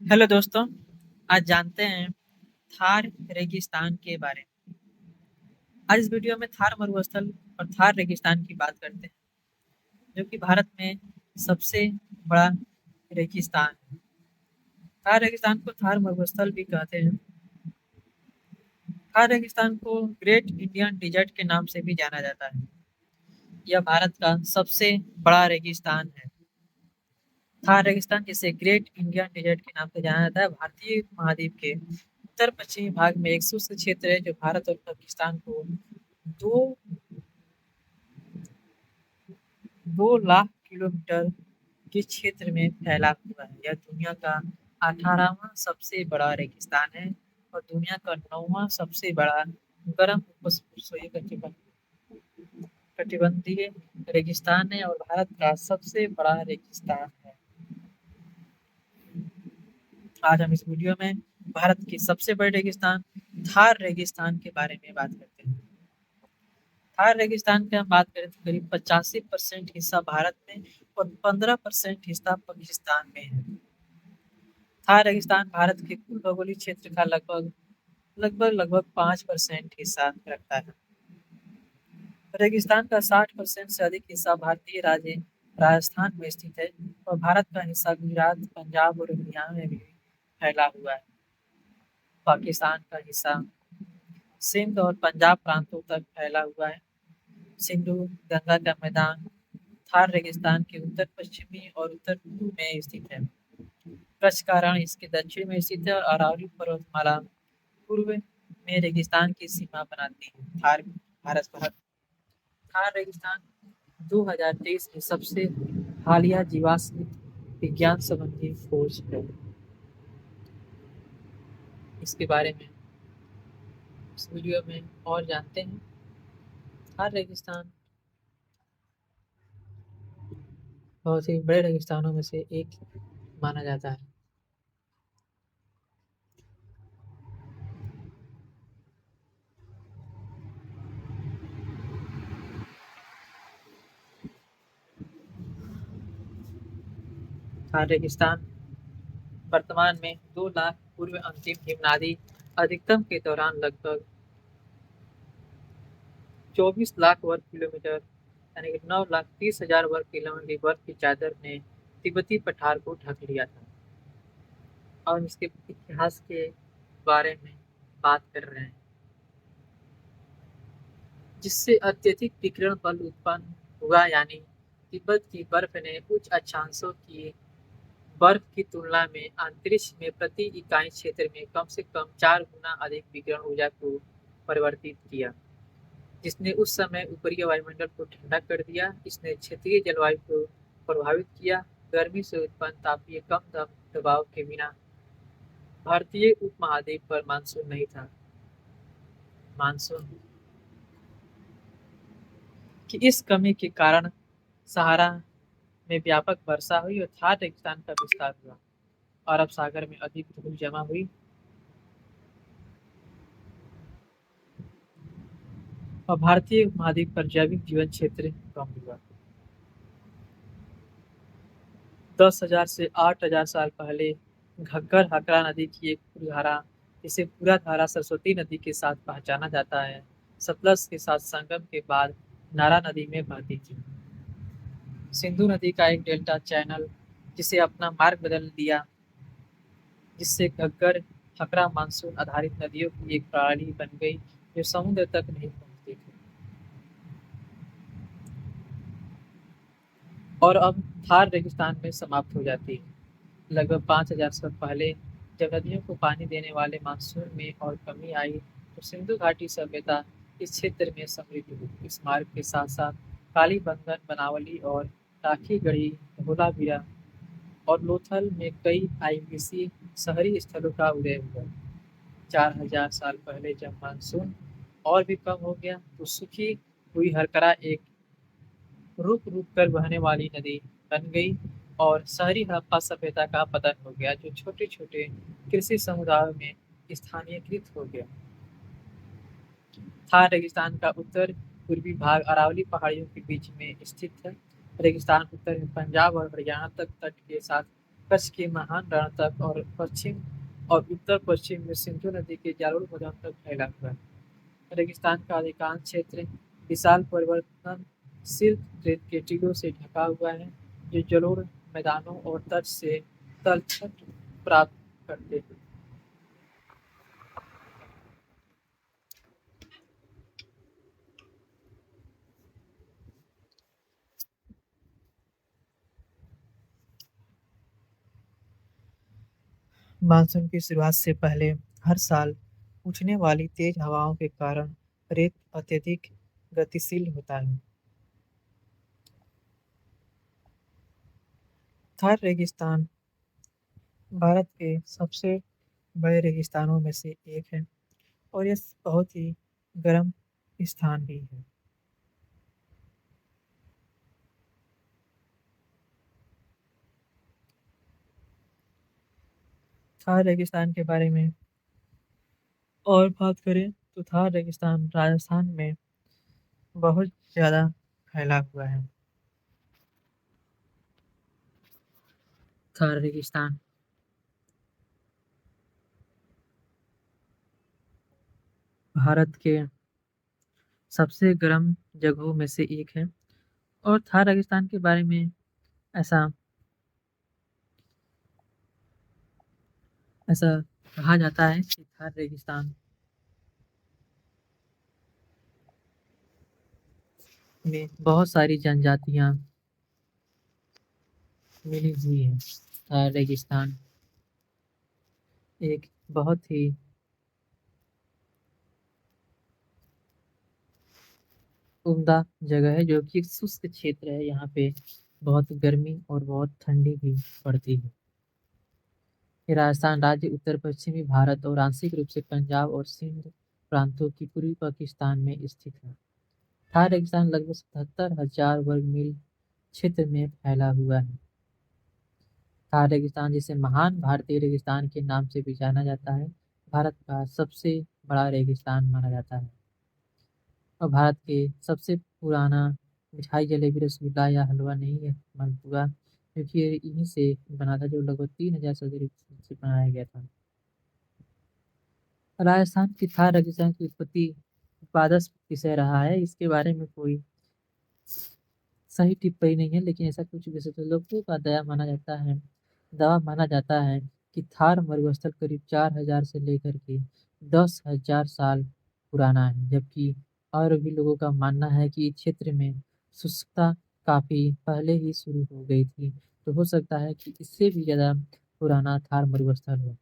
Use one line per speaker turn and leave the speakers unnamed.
Hello दोस्तों। आज जानते हैं थार रेगिस्तान के बारे में। आज इस वीडियो में थार मरुस्थल और थार रेगिस्तान की बात करते हैं, जो कि भारत में सबसे बड़ा रेगिस्तान है। थार रेगिस्तान को थार मरुस्थल भी कहते हैं। थार रेगिस्तान को ग्रेट इंडियन डिजर्ट के नाम से भी जाना जाता है। यह भारत का सबसे बड़ा रेगिस्तान है। थार रेगिस्तान, जिसे ग्रेट इंडियन डेजर्ट के नाम से जाना जाता है, भारतीय महाद्वीप के उत्तर पश्चिमी भाग में एक शुष्क क्षेत्र है, जो भारत और पाकिस्तान को दो 2 लाख किलोमीटर के क्षेत्र में फैला हुआ है। यह दुनिया का 18वां सबसे बड़ा रेगिस्तान है और दुनिया का 9वां सबसे बड़ा गर्म कटिबंधीय रेगिस्तान है और भारत का सबसे बड़ा रेगिस्तान है। आज हम इस वीडियो में भारत के सबसे बड़े रेगिस्तान थार रेगिस्तान के बारे में बात करते हैं। थार रेगिस्तान की हम बात करें तो करीब 85% हिस्सा भारत में और 15% हिस्सा पाकिस्तान में है। थार रेगिस्तान भारत के कुल भौगोलिक क्षेत्र का लगभग 5% हिस्सा रखता है। रेगिस्तान का 60% से अधिक हिस्सा भारतीय राज्य राजस्थान में स्थित है और भारत का हिस्सा गुजरात, पंजाब और हरियाणा में भी फैला हुआ है। पाकिस्तान का हिस्सा सिंध और पंजाब प्रांतों तक फैला हुआ है। सिंधु गंगा का मैदान थार रेगिस्तान के उत्तर पश्चिमी और उत्तर पूर्व में स्थित है। कच्छ का रण इसके दक्षिण में स्थित है और अरावली पर्वतमाला पूर्व में रेगिस्तान की सीमा बनाती है। थार रेगिस्तान 2023 में सबसे हालिया जीवाश्म विज्ञान संबंधी खोज है। इसके बारे में इस वीडियो में और जानते हैं। थार रेगिस्तान बहुत ही बड़े रेगिस्तानों में से एक माना जाता है। थार रेगिस्तान वर्तमान में 2 लाख पूर्व अंतिम हिमनादी अधिकतम के दौरान लगभग 24 लाख वर्ग किलोमीटर यानी कि 9,30,000 वर्ग किलोमीटर बर्फ की चादर ने तिब्बती पठार को ढक लिया था। और इसके इतिहास के बारे में बात कर रहे हैं, जिससे अत्यधिक विकिरण बल उत्पन्न हुआ, यानी तिब्बत की बर्फ ने उच्च अक्षांशों की बर्फ की तुलना में अंतरिक्ष में प्रति इकाई क्षेत्र में कम से कम 4 गुना अधिक विकिरण ऊर्जा को परिवर्तित किया, जिसने उस समय ऊपरी वायुमंडल को ठंडा कर दिया। इसने क्षेत्रीय जलवायु को प्रभावित किया। गर्मी से उत्पन्न तापीय कम दबाव के बिना भारतीय उपमहाद्वीप पर मानसून नहीं था। मानसून की इस कमी के कारण सहारा में व्यापक वर्षा हुई और थार रेगिस्तान का विस्तार हुआ। अरब सागर में अधिक धूल जमा हुई और भारतीय उपमहाद्वीप पर जैविक जीवन क्षेत्र कम हुआ। 10,000 से 8,000 साल पहले घग्गर हकरा नदी की एक धारा, इसे पूरा धारा सरस्वती नदी के साथ पहचाना जाता है, सतलज के साथ संगम के बाद नारा नदी में बहती थी। सिंधु नदी का एक डेल्टा चैनल जिसे अपना मार्ग बदल दिया, जिससे घग्गर हकरा मानसून आधारित नदियों की एक प्रणाली बन गई जो समुद्र तक नहीं पहुंचती थी। और अब थार रेगिस्तान में समाप्त हो जाती है। लगभग 5,000 साल पहले जब नदियों को पानी देने वाले मानसून में और कमी आई, तो सिंधु घाटी सभ्यता इस क्षेत्र में समृद्ध हुई। इस मार्ग के साथ साथ कालीबंगन, बनावली और टाकी गढ़ी, धोलावीरा और लोथल में कई आईबीसी शहरी स्थलों का उदय हुआ। 4,000 साल पहले जब मानसून और भी कम हो गया, तो सूखी हुई हरकरा एक रुक रुक कर बहने वाली नदी बन गई और शहरी हड़प्पा सभ्यता का पतन हो गया, जो छोटे छोटे कृषि समुदायों में स्थानीयकृत हो गया। थार रेगिस्तान का उत्तर पूर्वी भाग अरावली पहाड़ियों के बीच में स्थित है। रेगिस्तान उत्तर में पंजाब और हरियाणा तक तट के साथ कच्छ के महान रण तक और पश्चिम और उत्तर-पश्चिम में सिंधु नदी के जारुल मैदान तक फैला हुआ है। रेगिस्तान का अधिकांश क्षेत्र विशाल परिवर्तनशील रेत के टीलों से ढका हुआ है, जो जलोढ़ मैदानों और तट से तलछट प्राप्त करते हैं। मानसून की शुरुआत से पहले हर साल उठने वाली तेज हवाओं के कारण रेत अत्यधिक गतिशील होता है। थार रेगिस्तान भारत के सबसे बड़े रेगिस्तानों में से एक है और यह बहुत ही गर्म स्थान भी है। थार रेगिस्तान के बारे में और बात करें तो थार रेगिस्तान राजस्थान में बहुत ज़्यादा फैला हुआ है। थार रेगिस्तान भारत के सबसे गर्म जगहों में से एक है और थार रेगिस्तान के बारे में ऐसा ऐसा कहा जाता है कि थार रेगिस्तान में बहुत सारी जनजातियां मिली हुई हैं। थार रेगिस्तान एक बहुत ही उम्दा जगह है जो कि एक शुष्क क्षेत्र है। यहाँ पे बहुत गर्मी और बहुत ठंडी भी पड़ती है। ये राजस्थान राज्य उत्तर पश्चिमी भारत और आंशिक रूप से पंजाब और सिंध प्रांतों की पूर्वी पाकिस्तान में स्थित है। थार रेगिस्तान लगभग 77,000 वर्ग मील क्षेत्र में फैला हुआ है। थार रेगिस्तान जिसे महान भारतीय रेगिस्तान के नाम से भी जाना जाता है, भारत का सबसे बड़ा रेगिस्तान माना जाता है और भारत के सबसे पुराना मिठाई जलेबी रसगुल्ला या हलवा नहीं है मालपुआ, क्योंकि ये इन्हीं से बना था, जो लगभग 3,000 सदी से बनाया गया था। राजस्थान की थार रेगिस्तान की उत्पत्ति विवादास्पद विषय रहा है। इसके बारे में कोई सही टिप्पणी नहीं है, लेकिन ऐसा कुछ विशेषज्ञों का दावा माना जाता है कि थार मरुस्थल करीब 4,000 से लेकर के 10,000 साल पुराना है, जबकि और भी लोगों का मानना है कि इस क्षेत्र में शुष्कता काफी पहले ही शुरू हो गई थी। तो हो सकता है कि इससे भी ज्यादा पुराना थार मरुस्थल हो।